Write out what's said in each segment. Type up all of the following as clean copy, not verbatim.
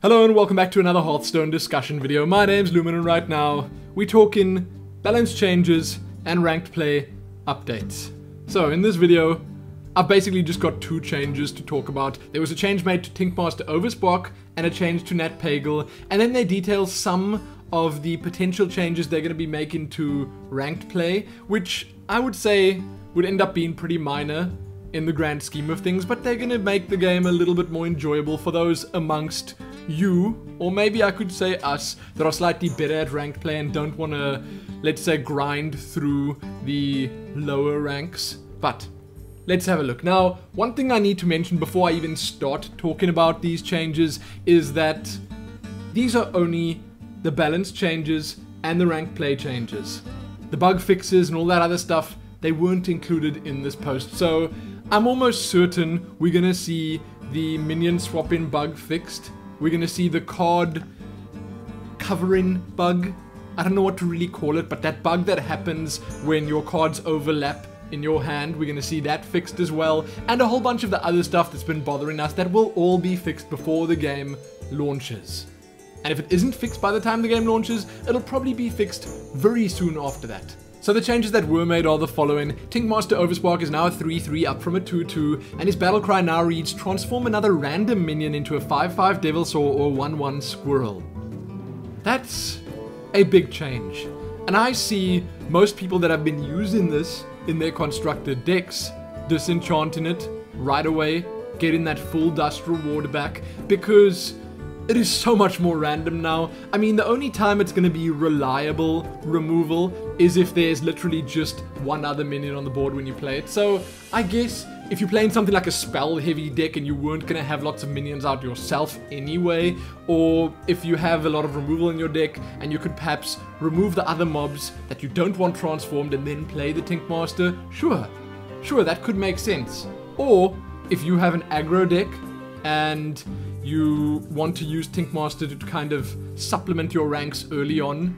Hello and welcome back to another Hearthstone discussion video. My name's Lumin and right now we're talking balance changes and ranked play updates. So in this video, I've basically just got two changes to talk about. There was a change made to Tinkmaster Overspark and a change to Nat Pagle, and then they detail some of the potential changes they're going to be making to ranked play, which I would say would end up being pretty minor in the grand scheme of things, but they're going to make the game a little bit more enjoyable for those amongst you, or maybe I could say us, that are slightly better at ranked play and don't want to, let's say, grind through the lower ranks. But let's have a look. Now, one thing I need to mention before I even start talking about these changes is that these are only the balance changes and the ranked play changes. The bug fixes and all that other stuff, they weren't included in this post. So I'm almost certain we're going to see the minion swapping bug fixed. We're going to see the card covering bug. I don't know what to really call it, but that bug that happens when your cards overlap in your hand, we're going to see that fixed as well. And a whole bunch of the other stuff that's been bothering us that will all be fixed before the game launches. And if it isn't fixed by the time the game launches, it'll probably be fixed very soon after that. So the changes that were made are the following. Tinkmaster Overspark is now a 3-3 up from a 2-2, and his battle cry now reads, transform another random minion into a 5-5 Devilsaur or 1-1 Squirrel. That's a big change. And I see most people that have been using this in their constructed decks disenchanting it right away, getting that full dust reward back, because it is so much more random now. I mean, the only time it's going to be reliable removal is if there's literally just one other minion on the board when you play it. So I guess if you're playing something like a spell heavy deck and you weren't going to have lots of minions out yourself anyway, or if you have a lot of removal in your deck and you could perhaps remove the other mobs that you don't want transformed and then play the Tinkmaster, sure, that could make sense. Or if you have an aggro deck and you want to use Tinkmaster to kind of supplement your ranks early on.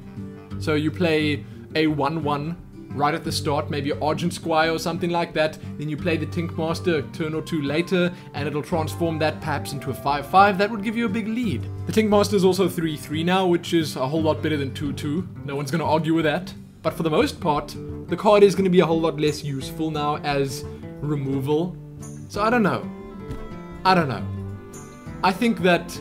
So you play a 1-1 right at the start, maybe Argent Squire or something like that. Then you play the Tinkmaster a turn or two later, and it'll transform that perhaps into a 5-5. That would give you a big lead. The Tinkmaster is also 3-3 now, which is a whole lot better than 2-2. No one's going to argue with that. But for the most part, the card is going to be a whole lot less useful now as removal. So I don't know. I think that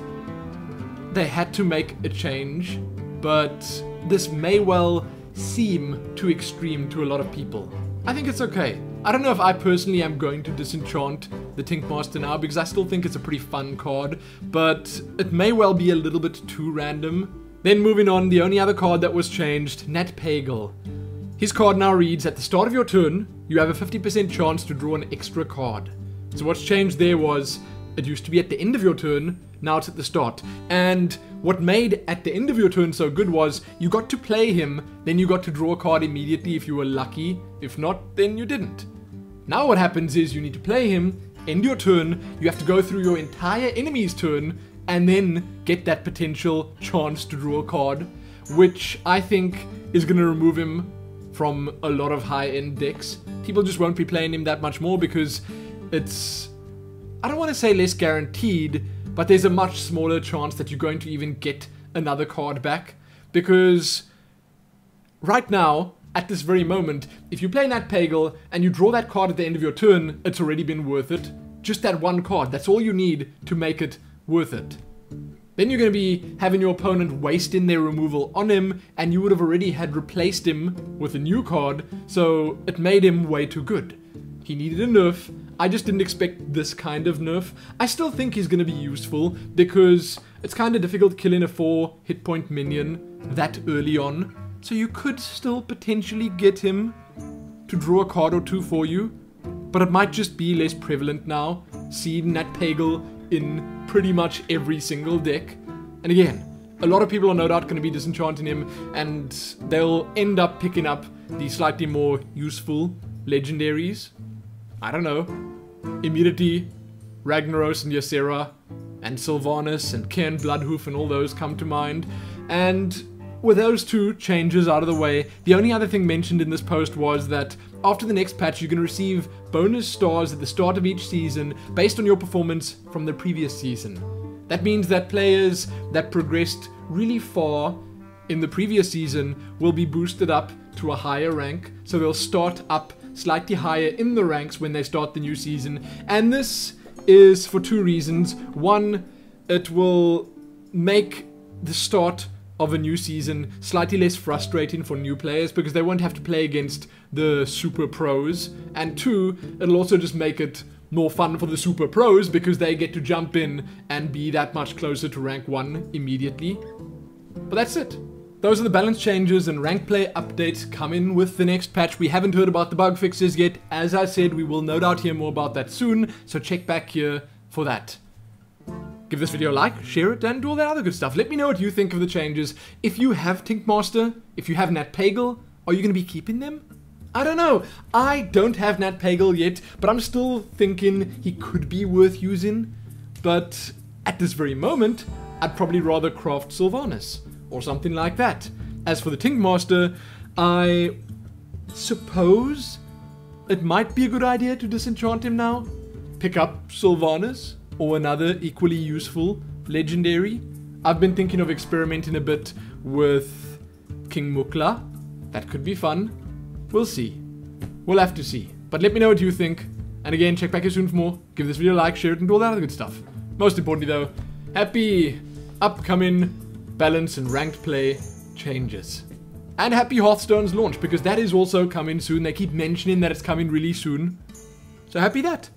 they had to make a change, but this may well seem too extreme to a lot of people. I think it's okay. I don't know if I personally am going to disenchant the Tinkmaster now, because I still think it's a pretty fun card, but it may well be a little bit too random. Then moving on, the only other card that was changed, Nat Pagle. His card now reads, at the start of your turn, you have a 50% chance to draw an extra card. So what's changed there was, it used to be at the end of your turn, now it's at the start. And what made at the end of your turn so good was you got to play him, then you got to draw a card immediately if you were lucky. If not, then you didn't. Now what happens is you need to play him, end your turn, you have to go through your entire enemy's turn, and then get that potential chance to draw a card, which I think is going to remove him from a lot of high-end decks. People just won't be playing him that much more because it's, I don't want to say less guaranteed, but there's a much smaller chance that you're going to even get another card back. Because right now, at this very moment, if you play Nat Pagle and you draw that card at the end of your turn, it's already been worth it. Just that one card, that's all you need to make it worth it. Then you're going to be having your opponent wasting their removal on him, and you would have already had replaced him with a new card, so it made him way too good. He needed a nerf. I just didn't expect this kind of nerf. I still think he's going to be useful because it's kind of difficult killing a 4 hit point minion that early on. So you could still potentially get him to draw a card or two for you, but it might just be less prevalent now, seeing Nat Pagle in pretty much every single deck. And again, a lot of people are no doubt going to be disenchanting him, and they'll end up picking up the slightly more useful legendaries. I don't know, Immunity, Ragnaros and Ysera, and Sylvanas and Cairn Bloodhoof and all those come to mind. And with those two changes out of the way, the only other thing mentioned in this post was that after the next patch you can receive bonus stars at the start of each season based on your performance from the previous season. That means that players that progressed really far in the previous season will be boosted up to a higher rank, so they'll start up slightly higher in the ranks when they start the new season. And this is for two reasons. One, it will make the start of a new season slightly less frustrating for new players because they won't have to play against the super pros. And two, it'll also just make it more fun for the super pros because they get to jump in and be that much closer to rank 1 immediately. But that's it. Those are the balance changes and rank play updates coming with the next patch. We haven't heard about the bug fixes yet. As I said, we will no doubt hear more about that soon, so check back here for that. Give this video a like, share it, and do all that other good stuff. Let me know what you think of the changes. If you have Tinkmaster, if you have Nat Pagle, are you going to be keeping them? I don't know. I don't have Nat Pagle yet, but I'm still thinking he could be worth using. But at this very moment, I'd probably rather craft Sylvanas or something like that. As for the Tinkmaster, I suppose it might be a good idea to disenchant him now. Pick up Sylvanas or another equally useful legendary. I've been thinking of experimenting a bit with King Mukla. That could be fun. We'll see. We'll have to see. But let me know what you think. And again, check back here soon for more. Give this video a like, share it, and do all that other good stuff. Most importantly though, happy upcoming balance and ranked play changes. And happy Hearthstone's launch, because that is also coming soon. They keep mentioning that it's coming really soon. So happy that.